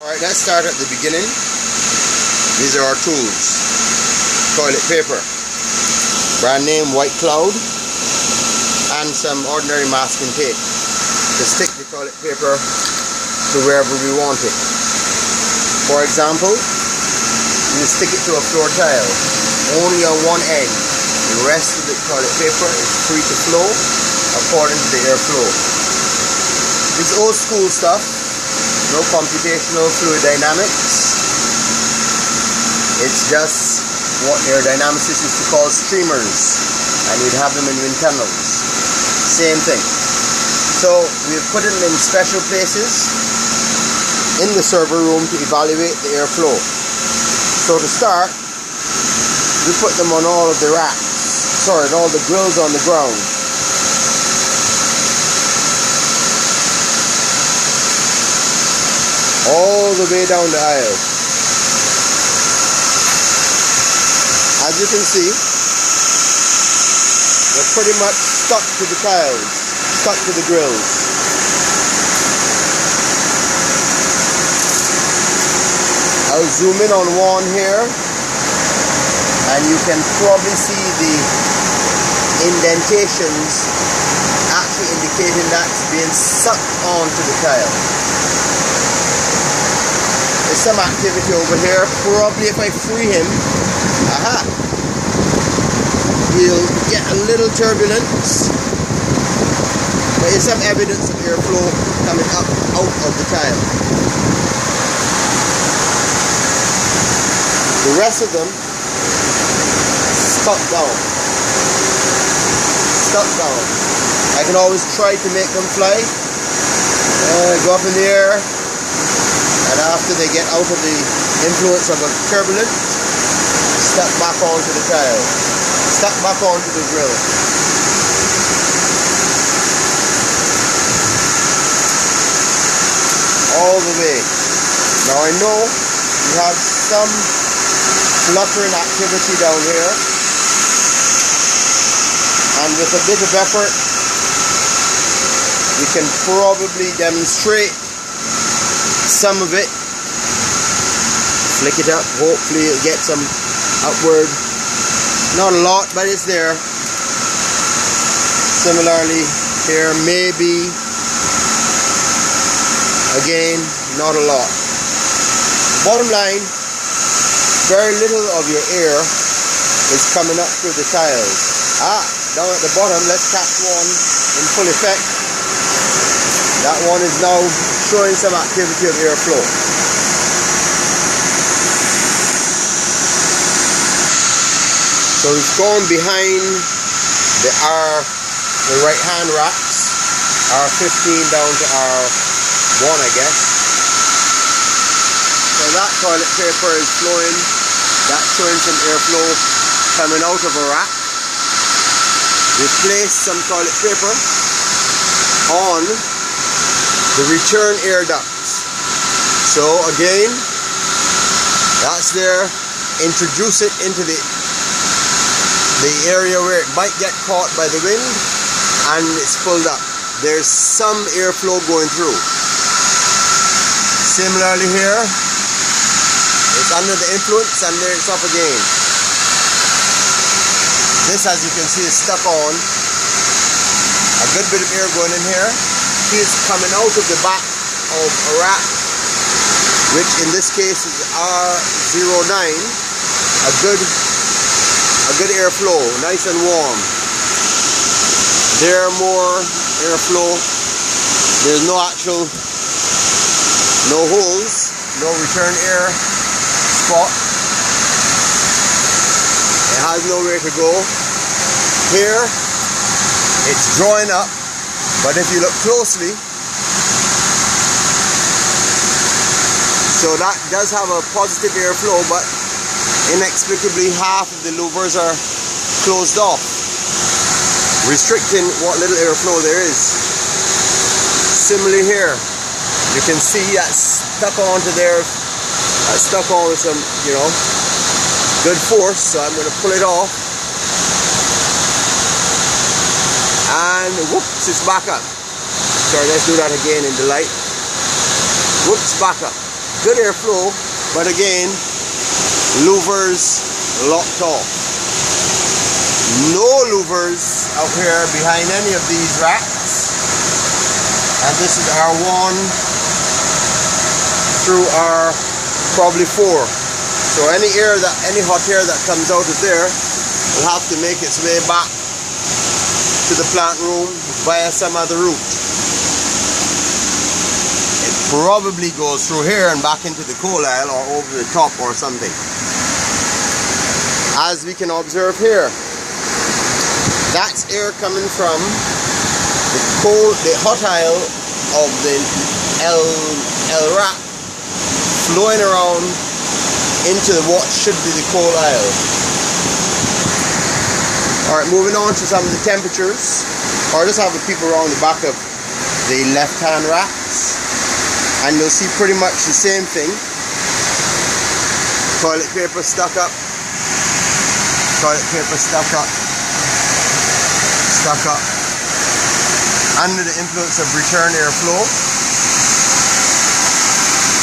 Alright, let's start at the beginning. These are our tools. Toilet paper, brand name White Cloud, and some ordinary masking tape to stick the toilet paper to wherever we want it. For example, you stick it to a floor tile only on one end. The rest of the toilet paper is free to flow according to the airflow. This is old school stuff, no computational fluid dynamics. It's just what aerodynamicists used to call streamers, and you'd have them in wind tunnels. Same thing. So we've put them in special places in the server room to evaluate the airflow. So to start, we put them on all of the racks, all the grills on the ground. All the way down the aisle. As you can see, they're pretty much stuck to the tiles, stuck to the grills. I'll zoom in on one here, and you can probably see the indentations actually indicating that's being sucked onto the tile. There's some activity over here. Probably if I free him, we'll get a little turbulence, but there's some evidence of airflow coming up out of the tile. The rest of them stuck down. I can always try to make them fly. Go up in the air, and after they get out of the influence of a turbulence, stuck back onto the tile, stuck back onto the grill. All the way. Now I know we have some fluttering activity down here, and with a bit of effort we can probably demonstrate some of it. Flick it up, hopefully it'll get some upward. Not a lot, but it's there. Similarly here, maybe, again, not a lot. Bottom line, very little of your air is coming up through the tiles. Down at the bottom, let's catch one in full effect. That one is now showing some activity of airflow. So it's gone behind the right hand racks, R15 down to R1, I guess. So that toilet paper is flowing, that's showing some airflow coming out of a rack. We place some toilet paper on the return air ducts. So again, that's there. Introduce it into the area where it might get caught by the wind, and it's pulled up. There's some airflow going through. Similarly here, it's under the influence and there it's up again. This, as you can see, is stuck on. A good bit of air going in here. It's coming out of the back of a rack, which in this case is R09. A good airflow, nice and warm. There, more airflow. There's no holes, no return air spot. It has nowhere to go. Here, it's drawing up, but if you look closely, so that does have a positive airflow, but inexplicably half of the louvers are closed off, restricting what little airflow there is. Similarly here, you can see that's stuck onto there, stuck on with some, good force, so I'm going to pull it off, and whoops, it's back up. Sorry, let's do that again in the light. Whoops, back up. good airflow, but again, louvers locked off. No louvers out here behind any of these racks. And this is R1 through R probably 4. So any hot air that comes out of there will have to make its way back to the plant room via some other route. It probably goes through here and back into the coal aisle or over the top or something. As we can observe here, that's air coming from the hot aisle of the L rack, flowing around into what should be the coal aisle. Alright, moving on to some of the temperatures. I'll just have a peep around the back of the left hand racks, and you'll see pretty much the same thing. Toilet paper stuck up, toilet paper stuck up, under the influence of return airflow.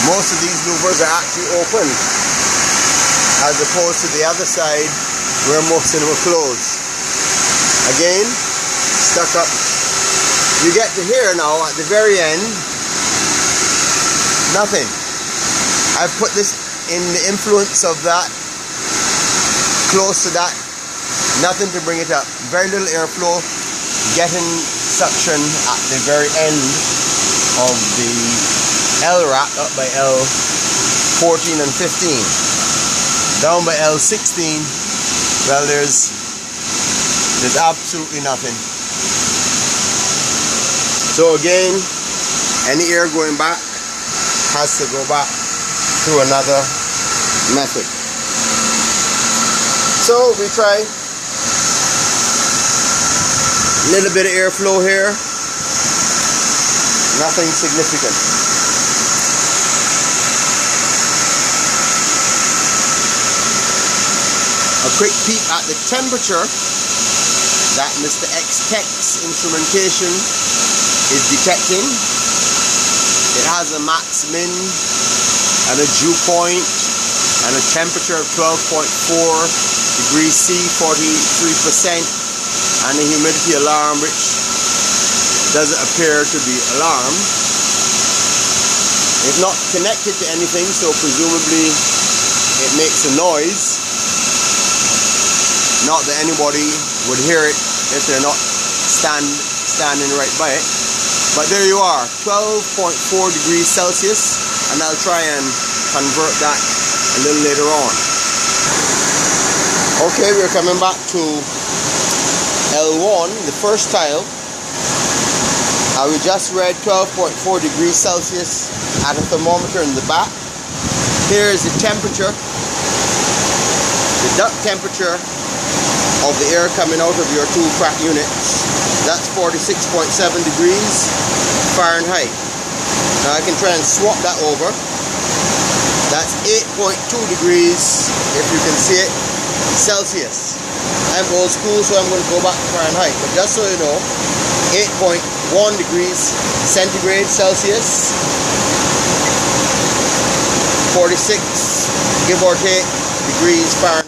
Most of these louvers are actually open, as opposed to the other side where most of them are closed. Again, stuck up. You get to here now at the very end, nothing. I've put this in the influence of that, close to that, nothing to bring it up. Very little airflow, getting suction at the very end of the L rack, up by L14 and 15. Down by L16, well, there's absolutely nothing. So again, any air going back has to go back through another method. So we try a little bit of airflow here, nothing significant. A quick peep at the temperature that Mr. X-Tex instrumentation is detecting. It has a max min and a dew point and a temperature of 12.4 degrees C, 43%, and a humidity alarm which doesn't appear to be alarmed. It's not connected to anything, so presumably it makes a noise. Not that anybody would hear it if they're not standing right by it. But there you are, 12.4 degrees Celsius, and I'll try and convert that a little later on. Okay, we're coming back to L1, the first tile. We just read 12.4 degrees Celsius at a thermometer in the back. Here is the temperature, the duct temperature of the air coming out of your two crack units. That's 46.7 degrees Fahrenheit. Now I can try and swap that over. That's 8.2 degrees, if you can see it, Celsius. I'm old school, so I'm going to go back to Fahrenheit. But just so you know, 8.1 degrees centigrade Celsius, 46, give or take, degrees Fahrenheit.